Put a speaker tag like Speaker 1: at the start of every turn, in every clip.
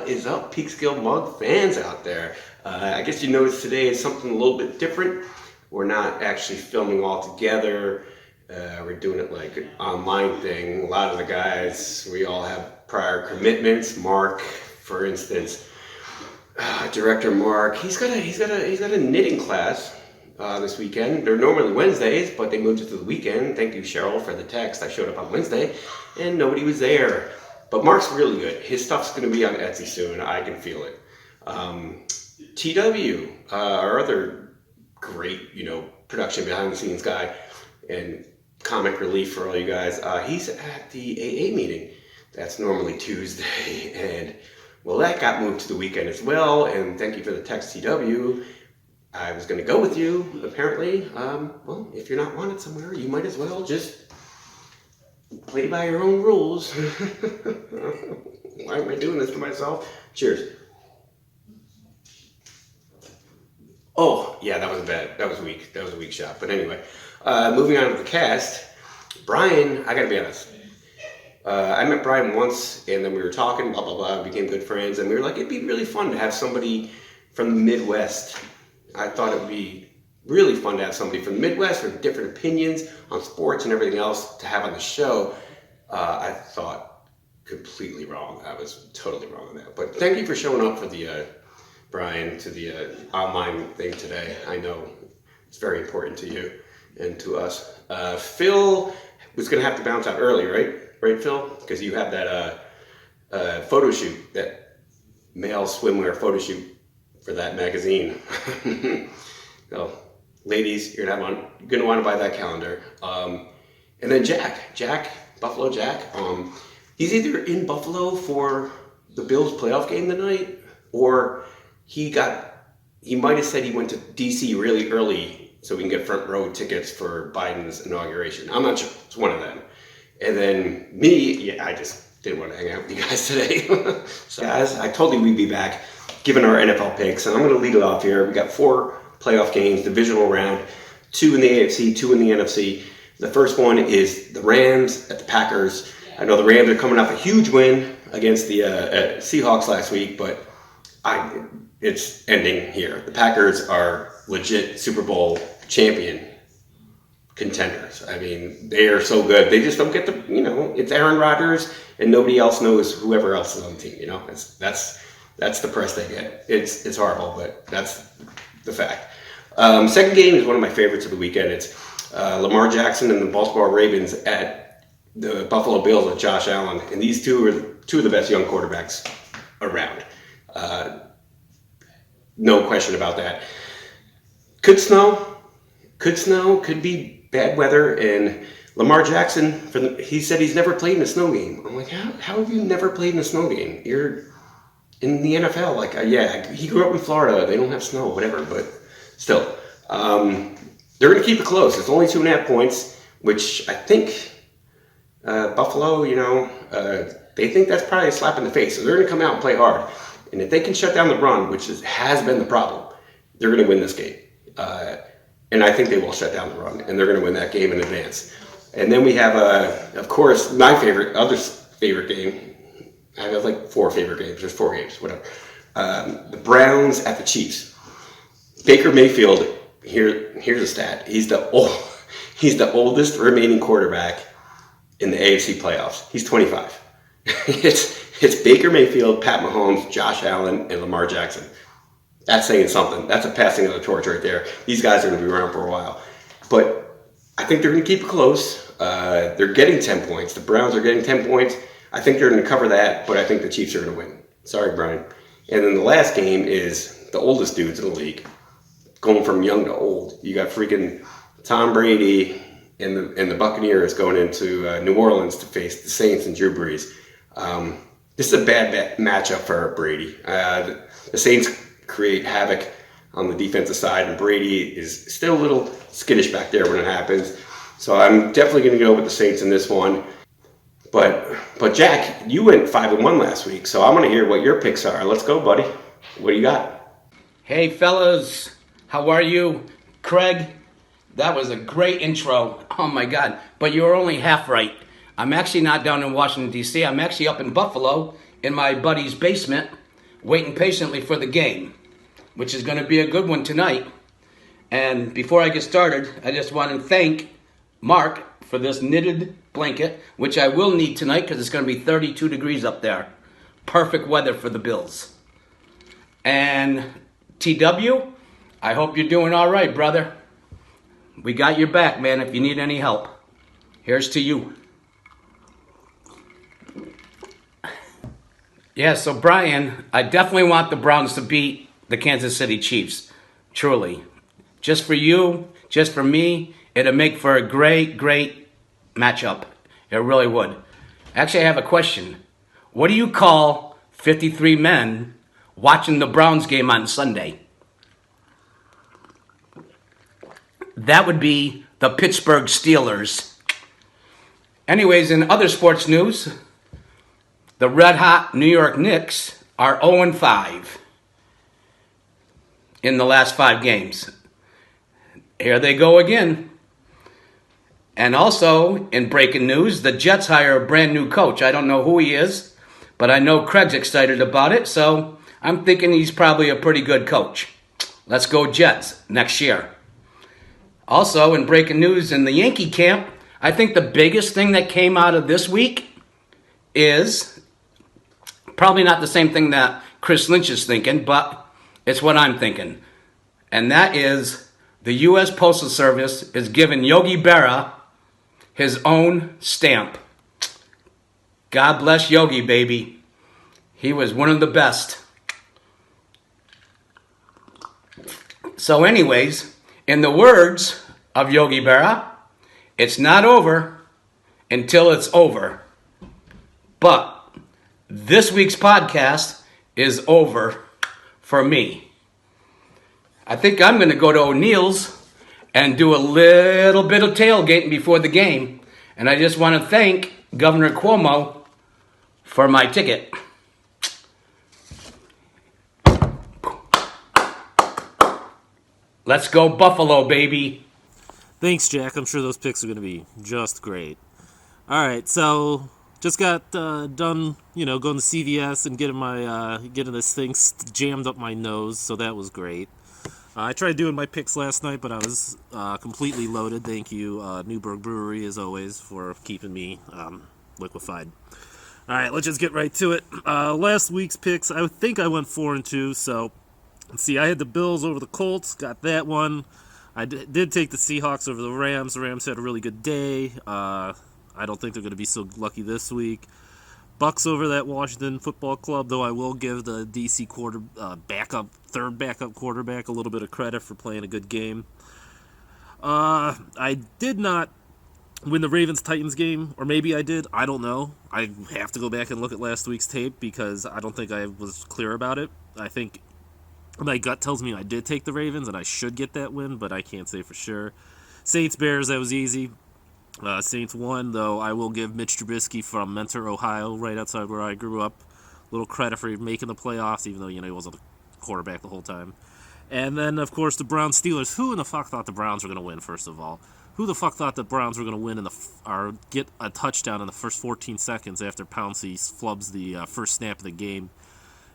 Speaker 1: What is up, PeekskillMug fans out there? I guess you noticed today is something a little bit different. We're not actually filming all together. We're doing it like an online thing. A lot of the guys, we all have prior commitments. Mark, for instance, Director Mark, he's got a knitting class this weekend. They're normally Wednesdays, but they moved it to the weekend. Thank you, Cheryl, for the text. I showed up on Wednesday, and nobody was there. But Mark's really good. His stuff's going to be on Etsy soon. I can feel it. TW, our other great, production behind the scenes guy and comic relief for all you guys. He's at the AA meeting. That's normally Tuesday, and well, that got moved to the weekend as well. And thank you for the text, TW. I was going to go with you, apparently. Well, if you're not wanted somewhere, you might as well just play by your own rules. Why am I doing this to myself? Cheers. Oh, yeah, that was bad. That was weak. That was a weak shot. But anyway, moving on to the cast. Brian, I gotta be honest. I met Brian once, and then we were talking, blah, blah, blah, became good friends, and we were like, it'd be really fun to have somebody from the Midwest. I thought it would be really fun to have somebody from the Midwest with different opinions on sports and everything else to have on the show. I thought completely wrong. I was totally wrong on that. But thank you for showing up for the, Brian, to the online thing today. I know it's very important to you and to us. Phil was going to have to bounce out early, right? Right, Phil? Because you have that photo shoot, that male swimwear photo shoot for that magazine. So, ladies, you're going to want to buy that calendar. And then Jack, Buffalo Jack, he's either in Buffalo for the Bills playoff game tonight, or he might have said he went to DC really early so we can get front row tickets for Biden's inauguration. I'm not sure. It's one of them. And then me, yeah, I just didn't want to hang out with you guys today. So guys, I told you we'd be back giving our NFL picks, and I'm going to lead it off here. We got 4 playoff games, divisional round, 2 in the AFC, 2 in the NFC. The first one is the Rams at the Packers. I know the Rams are coming off a huge win against the Seahawks last week, but it's ending here. The Packers are legit Super Bowl champion contenders. I mean, they are so good. They just don't get the, it's Aaron Rodgers and nobody else knows whoever else is on the team, That's the press they get. It's horrible, but that's the fact. Second game is one of my favorites of the weekend. It's Lamar Jackson and the Baltimore Ravens at the Buffalo Bills with Josh Allen. And these two are two of the best young quarterbacks around. No question about that. Could snow, could be bad weather. And Lamar Jackson, he said he's never played in a snow game. I'm like, how have you never played in a snow game? You're in the NFL. Yeah, he grew up in Florida. They don't have snow, whatever, but still. They're going to keep it close. It's only 2.5 points, which I think Buffalo, they think that's probably a slap in the face. So they're going to come out and play hard. And if they can shut down the run, which has been the problem, they're going to win this game. And I think they will shut down the run, and they're going to win that game in advance. And then we have, of course, my other favorite game. I have like 4 favorite games. There's 4 games, whatever. The Browns at the Chiefs. Baker Mayfield, here's a stat. He's the oldest remaining quarterback in the AFC playoffs. He's 25. It's Baker Mayfield, Pat Mahomes, Josh Allen, and Lamar Jackson. That's saying something. That's a passing of the torch right there. These guys are going to be around for a while. But I think they're going to keep it close. They're getting 10 points. The Browns are getting 10 points. I think they're going to cover that, but I think the Chiefs are going to win. Sorry, Brian. And then the last game is the oldest dudes in the league, going from young to old. You got freaking Tom Brady and the Buccaneers going into New Orleans to face the Saints and Drew Brees. This is a bad matchup for Brady. The Saints create havoc on the defensive side, and Brady is still a little skittish back there when it happens. So I'm definitely going to go with the Saints in this one. But Jack, you went 5-1 last week, so I want to hear what your picks are. Let's go, buddy. What do you got?
Speaker 2: Hey, fellas. How are you? Craig, that was a great intro. Oh, my God. But you were only half right. I'm actually not down in Washington, D.C. I'm actually up in Buffalo in my buddy's basement. waiting patiently for the game, which is going to be a good one tonight. And before I get started, I just want to thank Mark for this knitted blanket, which I will need tonight because it's going to be 32 degrees up there. Perfect weather for the Bills. And TW, I hope you're doing all right, brother. We got your back, man, if you need any help. Here's to you. Yeah, so Brian, I definitely want the Browns to beat the Kansas City Chiefs. Truly. Just for you, just for me, it'll make for a great, great matchup. It really would. Actually, I have a question. What do you call 53 men watching the Browns game on Sunday? That would be the Pittsburgh Steelers. Anyways, in other sports news, the red-hot New York Knicks are 0-5 in the last 5 games. Here they go again. And also, in breaking news, the Jets hire a brand new coach. I don't know who he is, but I know Craig's excited about it, so I'm thinking he's probably a pretty good coach. Let's go Jets next year. Also, in breaking news in the Yankee camp, I think the biggest thing that came out of this week is probably not the same thing that Chris Lynch is thinking, but it's what I'm thinking. And that is the U.S. Postal Service is giving Yogi Berra his own stamp. God bless Yogi, baby. He was one of the best. So anyways, in the words of Yogi Berra, it's not over until it's over. But this week's podcast is over for me. I think I'm going to go to O'Neill's and do a little bit of tailgating before the game. And I just want to thank Governor Cuomo for my ticket. Let's go Buffalo, baby.
Speaker 3: Thanks, Jack. I'm sure those picks are going to be just great. All right, so just got done, going to CVS and getting this thing jammed up my nose, so that was great. I tried doing my picks last night, but I was completely loaded. Thank you, Newburgh Brewery, as always, for keeping me liquefied. All right, let's just get right to it. Last week's picks, I think I went 4-2, so let's see. I had the Bills over the Colts, got that one. I did take the Seahawks over the Rams. The Rams had a really good day. I don't think they're going to be so lucky this week. Bucks over that Washington Football Club, though I will give the DC third backup quarterback a little bit of credit for playing a good game. I did not win the Ravens-Titans game, or maybe I did. I don't know. I have to go back and look at last week's tape because I don't think I was clear about it. I think my gut tells me I did take the Ravens and I should get that win, but I can't say for sure. Saints-Bears, that was easy. Saints won, though I will give Mitch Trubisky from Mentor, Ohio, right outside where I grew up, a little credit for making the playoffs, even though he wasn't a quarterback the whole time. And then, of course, the Browns-Steelers. Who in the fuck thought the Browns were going to win, first of all? Who the fuck thought the Browns were going to win or get a touchdown in the first 14 seconds after Pouncey flubs the first snap of the game?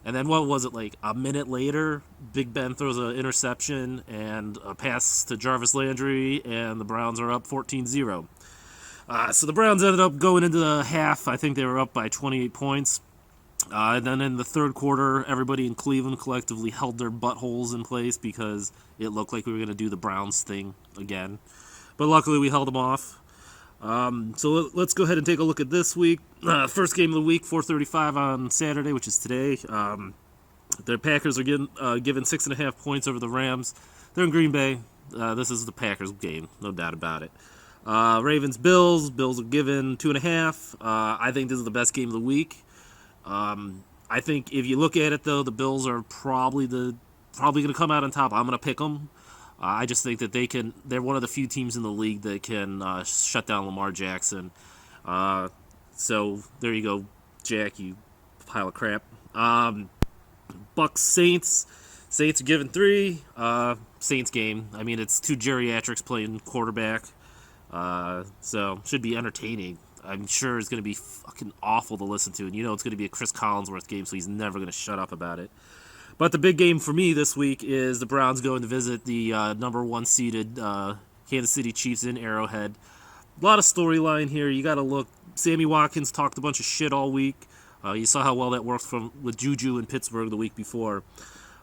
Speaker 3: And then what was it, like a minute later, Big Ben throws an interception and a pass to Jarvis Landry, and the Browns are up 14-0. So the Browns ended up going into the half. I think they were up by 28 points. And then in the third quarter, everybody in Cleveland collectively held their buttholes in place because it looked like we were going to do the Browns thing again. But luckily we held them off. So let's go ahead and take a look at this week. First game of the week, 4:35 on Saturday, which is today. The Packers are given 6.5 points over the Rams. They're in Green Bay. This is the Packers game, no doubt about it. Ravens-Bills. Bills are given 2.5. I think this is the best game of the week. I think if you look at it, though, the Bills are probably going to come out on top. I'm going to pick them. I just think that they're one of the few teams in the league that can shut down Lamar Jackson. So there you go, Jack, you pile of crap. Bucks-Saints. Saints are given 3. Saints game. I mean, it's two geriatrics playing quarterback. So should be entertaining. I'm sure is going to be fucking awful to listen to. And you know it's going to be a Chris Collinsworth game, so he's never going to shut up about it. But the big game for me this week is the Browns going to visit the number 1 seeded Kansas City Chiefs in Arrowhead. A lot of storyline here. You got to look. Sammy Watkins talked a bunch of shit all week. You saw how well that worked with Juju in Pittsburgh the week before.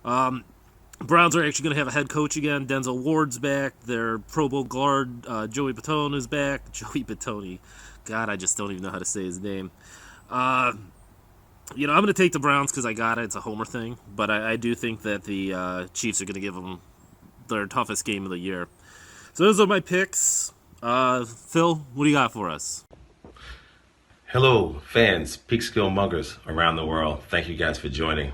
Speaker 3: Browns are actually going to have a head coach again. Denzel Ward's back. Their Pro Bowl guard, Joey Batone, is back. Joey Batone. God, I just don't even know how to say his name. I'm going to take the Browns because I got it. It's a homer thing. But I do think that the Chiefs are going to give them their toughest game of the year. So those are my picks. Phil, what do you got for us?
Speaker 4: Hello, fans, PeekskillMuggers around the world. Thank you guys for joining.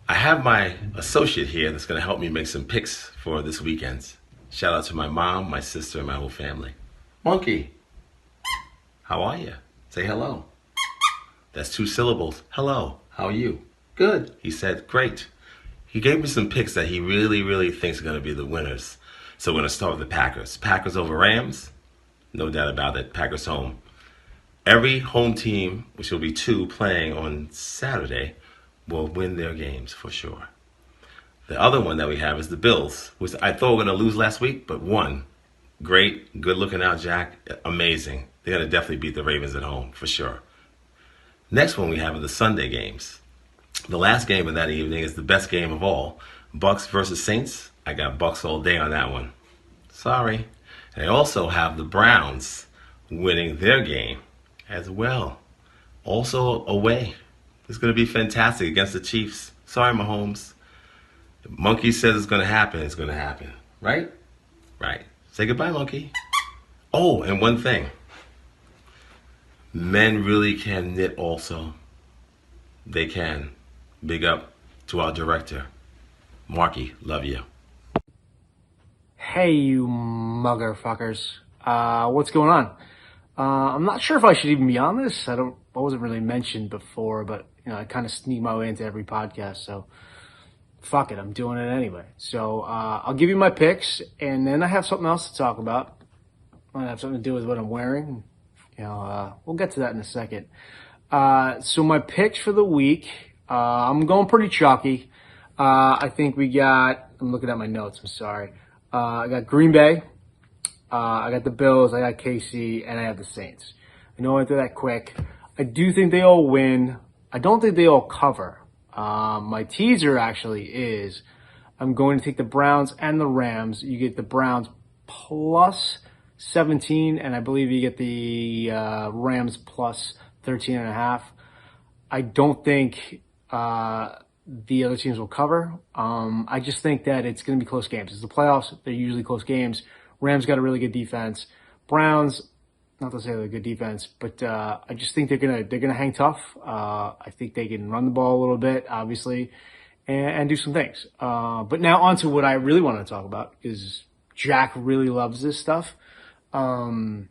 Speaker 4: I have my associate here that's going to help me make some picks for this weekend. Shout out to my mom, my sister, and my whole family. Monkey, how are you? Say hello. That's 2 syllables. Hello, how are you? Good. He said, great. He gave me some picks that he really thinks are going to be the winners. So we're going to start with the Packers. Packers over Rams. No doubt about it. Packers home. Every home team, which will be 2 playing on Saturday, will win their games for sure. The other one that we have is the Bills, which I thought we were going to lose last week, but won. Great. Good looking out, Jack. Amazing. They're going to definitely beat the Ravens at home for sure. Next one we have are the Sunday games. The last game of that evening is the best game of all. Bucks versus Saints. I got Bucks all day on that one. Sorry. And I also have the Browns winning their game as well. Also away. It's going to be fantastic against the Chiefs. Sorry, Mahomes. The Monkey says it's going to happen. It's going to happen. Right? Right. Say goodbye, Monkey. Oh, and one thing. Men really can knit also. They can. Big up to our director. Marky, love you.
Speaker 5: Hey, you motherfuckers. What's going on? I'm not sure if I should even be on this. I wasn't really mentioned before, but I kind of sneak my way into every podcast, so fuck it, I'm doing it anyway. So I'll give you my picks, and then I have something else to talk about. Might have something to do with what I'm wearing. We'll get to that in a second. So my picks for the week, I'm going pretty chalky. I think I'm looking at my notes, I'm sorry. I got Green Bay, I got the Bills, I got KC, and I have the Saints. I know I went through that quick. I do think they all win. I don't think they all cover. My teaser actually is I'm going to take the Browns and the Rams. You get the Browns plus 17, and I believe you get the Rams plus 13.5. I don't think the other teams will cover. I just think that it's going to be close games. It's the playoffs. They're usually close games. Rams got a really good defense. Browns, not to say they're a good defense, but I just think they're gonna hang tough. I think they can run the ball a little bit, obviously, and do some things. But now on to what I really want to talk about, because Jack really loves this stuff. The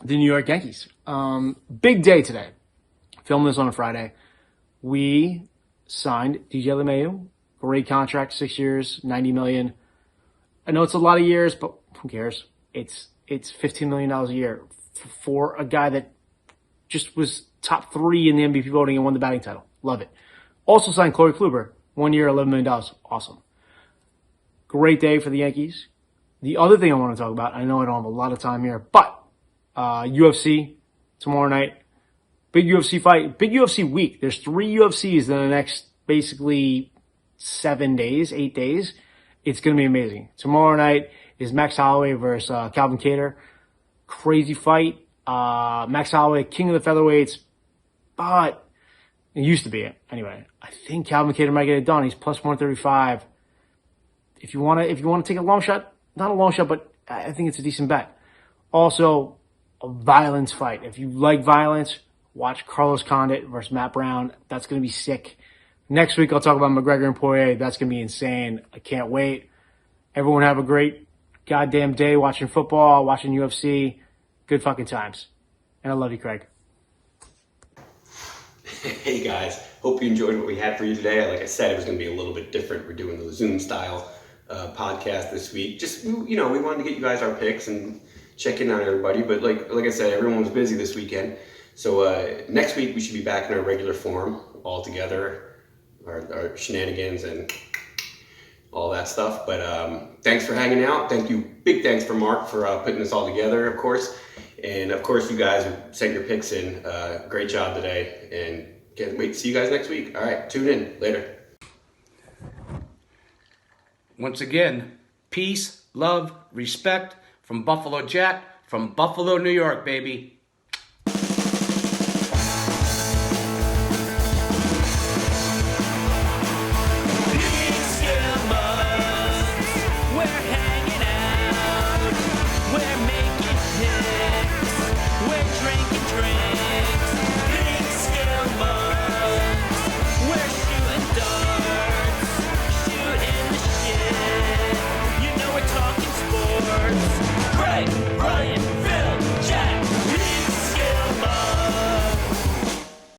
Speaker 5: New York Yankees. Big day today. Filming this on a Friday. We signed DJ LeMahieu. Great contract, 6 years, $90 million. I know it's a lot of years, but who cares? It's $15 million a year for a guy that just was top 3 in the MVP voting and won the batting title. Love it. Also signed Corey Kluber, 1 year, $11 million. Awesome. Great day for the Yankees. The other thing I want to talk about, I know I don't have a lot of time here, but UFC tomorrow night. Big UFC fight, big UFC week. There's 3 UFCs in the next basically 8 days. It's going to be amazing. Tomorrow night is Max Holloway versus Calvin Kattar. Crazy fight. Max Holloway, king of the featherweights, but it used to be it. Anyway, I think Calvin Kattar might get it done. He's plus 135. If you want to take a long shot, not a long shot, but I think it's a decent bet. Also, a violence fight. If you like violence, watch Carlos Condit versus Matt Brown. That's going to be sick. Next week, I'll talk about McGregor and Poirier. That's going to be insane. I can't wait. Everyone have a great goddamn day watching football, watching UFC. Good fucking times. And I love you, Craig.
Speaker 1: Hey guys, hope you enjoyed what we had for you today. Like I said, it was going to be a little bit different. We're doing the Zoom style podcast this week. Just, we wanted to get you guys our picks and check in on everybody. But like I said, everyone was busy this weekend. So next week we should be back in our regular form all together, our shenanigans and all that stuff. But thanks for hanging out. Thank you. Big thanks for Mark for putting this all together, of course. And of course, you guys who sent your picks in. Great job today. And can't wait to see you guys next week. All right, tune in. Later.
Speaker 2: Once again, peace, love, respect from Buffalo Jack, from Buffalo, New York, baby.